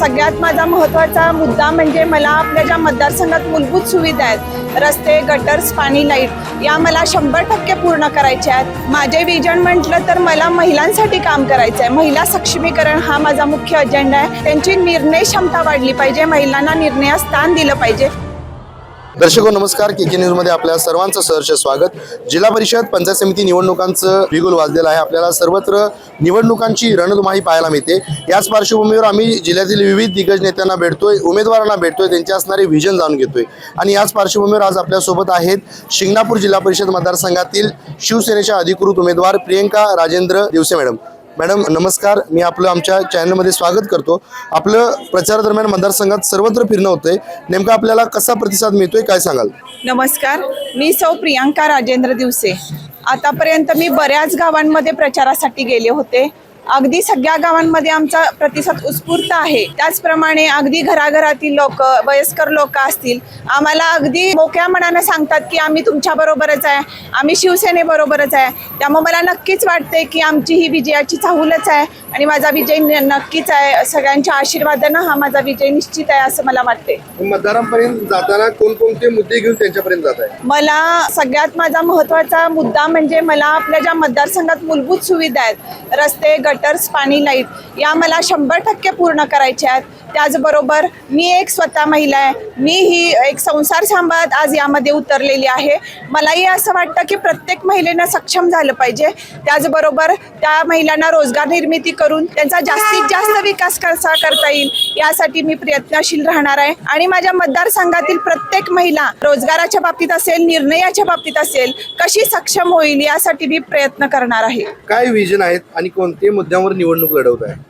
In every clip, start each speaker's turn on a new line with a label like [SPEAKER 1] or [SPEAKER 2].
[SPEAKER 1] सगळ्यात माझा महत्त्वाचा मुद्दा म्हणजे मला आपल्या ज्या मतदारसंघात मूलभूत सुविधा आहेत, रस्ते, गटर्स, पाणी, लाईट, या मला 100% पूर्ण करायच्या आहेत. माझे विजन म्हटलं तर मला महिलांसाठी काम करायचं आहे. महिला सक्षमीकरण हा माझा मुख्य अजेंडा आहे. त्यांची निर्णय क्षमता वाढली पाहिजे, महिलांना निर्णयास स्थान दिलं पाहिजे.
[SPEAKER 2] दर्शको नमस्कार, के न्यूजमध्ये आपल्या सर्वांचं सहर्ष स्वागत. जिल्हा परिषद पंचायत समिती निवडणुकांचं बिगुल वाजलेलं आहे. आपल्याला सर्वत्र निवडणुकांची रणधुमाळी पाहायला मिळते. याच पार्श्वभूमीवर आम्ही जिल्ह्यातील विविध दिग्गज नेत्यांना भेटतोय, उमेदवारांना भेटतोय, त्यांचे असणारे विजन जाणून घेतोय. आणि याच पार्श्वभूमीवर आज आपल्यासोबत आहेत शिंगणापूर जिल्हा परिषद मतदारसंघातील शिवसेनेच्या अधिकृत उमेदवार प्रियंका राजेंद्र दिवसे मॅडम. मॅडम नमस्कार, मी आपलं आमच्या चॅनलमध्ये स्वागत करतो. आपलं प्रचारादरम्यान मतदारसंघात सर्वत्र फिरणं होतंय, नेमका आपल्याला कसा प्रतिसाद मिळतोय, काय सांगाल?
[SPEAKER 1] नमस्कार, मी सौ प्रियंका राजेंद्र दिवसे. आतापर्यंत मी बऱ्याच गावांमध्ये प्रचारासाठी गेले होते. अगदी सगळ्या गावांमध्ये आमचा प्रतिसाद उत्स्फूर्त आहे. त्याचप्रमाणे अगदी घराघरातील लोक, वयस्कर लोक असतील, आम्हाला अगदी मोकळ्या मनानं सांगतात की आम्ही तुमच्याबरोबरच आहे, आम्ही शिवसेनेबरोबरच आहे. त्यामुळे मला नक्कीच वाटते की आमची ही विजयाची चाहूलच आहे आणि माझा विजय नक्कीच आहे. सगळ्यांच्या आशीर्वादानं हा माझा विजय निश्चित आहे असं मला वाटते.
[SPEAKER 2] मतदारांपर्यंत जाताना कोणकोणते मुद्दे घेऊन त्यांच्यापर्यंत जात आहे?
[SPEAKER 1] मला सगळ्यात माझा महत्त्वाचा मुद्दा म्हणजे मला आपल्या ज्या मतदारसंघात मूलभूत सुविधा आहेत, रस्ते, गटर्स, पाणी, लाईट, या मला 100% पूर्ण करायच्या आहेत. त्याचबरोबर मी एक स्वतः महिला आहे, मी ही एक संसार सांभाळत आज यामध्ये उतरलेली आहे. मलाही असं वाटतं की प्रत्येक महिलेनं सक्षम झालं पाहिजे. त्याचबरोबर त्या महिलांना रोजगार निर्मिती करून त्यांचा जास्तीत जास्त विकास कसा करता येईल यासाठी मी प्रयत्नशील राहणार आहे. आणि माझ्या मतदारसंघातील प्रत्येक महिला रोजगाराच्या बाबतीत असेल, निर्णयाच्या बाबतीत असेल, कशी सक्षम होईल यासाठी मी प्रयत्न करणार आहे.
[SPEAKER 2] काय विजन आहेत आणि कोणत्या मुद्द्यांवर निवडणूक लढवत आहे?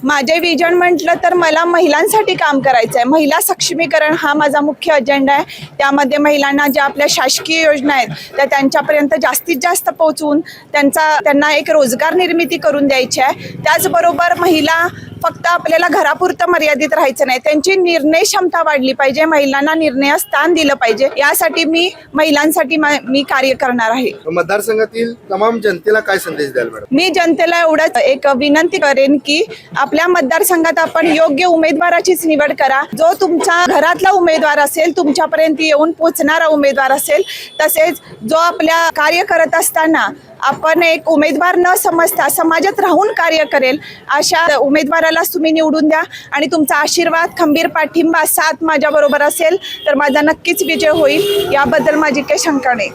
[SPEAKER 1] माझे विजन म्हटलं तर मला महिलांसाठी काम करायचं आहे. महिला सक्षमीकरण हा माझा मुख्य अजेंडा आहे. त्यामध्ये महिलांना ज्या आपल्या शासकीय योजना आहेत त्या त्यांच्यापर्यंत जास्तीत जास्त पोहोचवून त्यांना एक रोजगार निर्मिती करून द्यायची आहे. त्याचबरोबर महिला फक्त आपल्याला घरापुरतं मर्यादित राहायचं नाही, त्यांची निर्णय क्षमता वाढली पाहिजे, महिलांना निर्णयास स्थान दिलं पाहिजे. यासाठी मी महिलांसाठी मी कार्य करणार आहे.
[SPEAKER 2] मतदारसंघातील तमाम जनतेला काय संदेश द्याल मॅडम?
[SPEAKER 1] मी जनतेला एवढंच एक विनंती करेन की आपल्या मतदारसंघात आपण योग्य उमेदवाराचीच निवड करा. जो तुमच्या घरातला उमेदवार असेल, तुमच्यापर्यंत येऊन पोहोचणारा उमेदवार असेल, तसेच जो आपल्या कार्य करत असताना आपण एक उमेदवार न समजता समाजात राहून कार्य करेल अशा उमेदवारालाच तुम्ही निवडून द्या. आणि तुमचा आशीर्वाद, खंबीर पाठिंबा, साथ माझ्याबरोबर असेल तर माझा नक्कीच विजय होईल, याबद्दल माझी काही शंका नाही.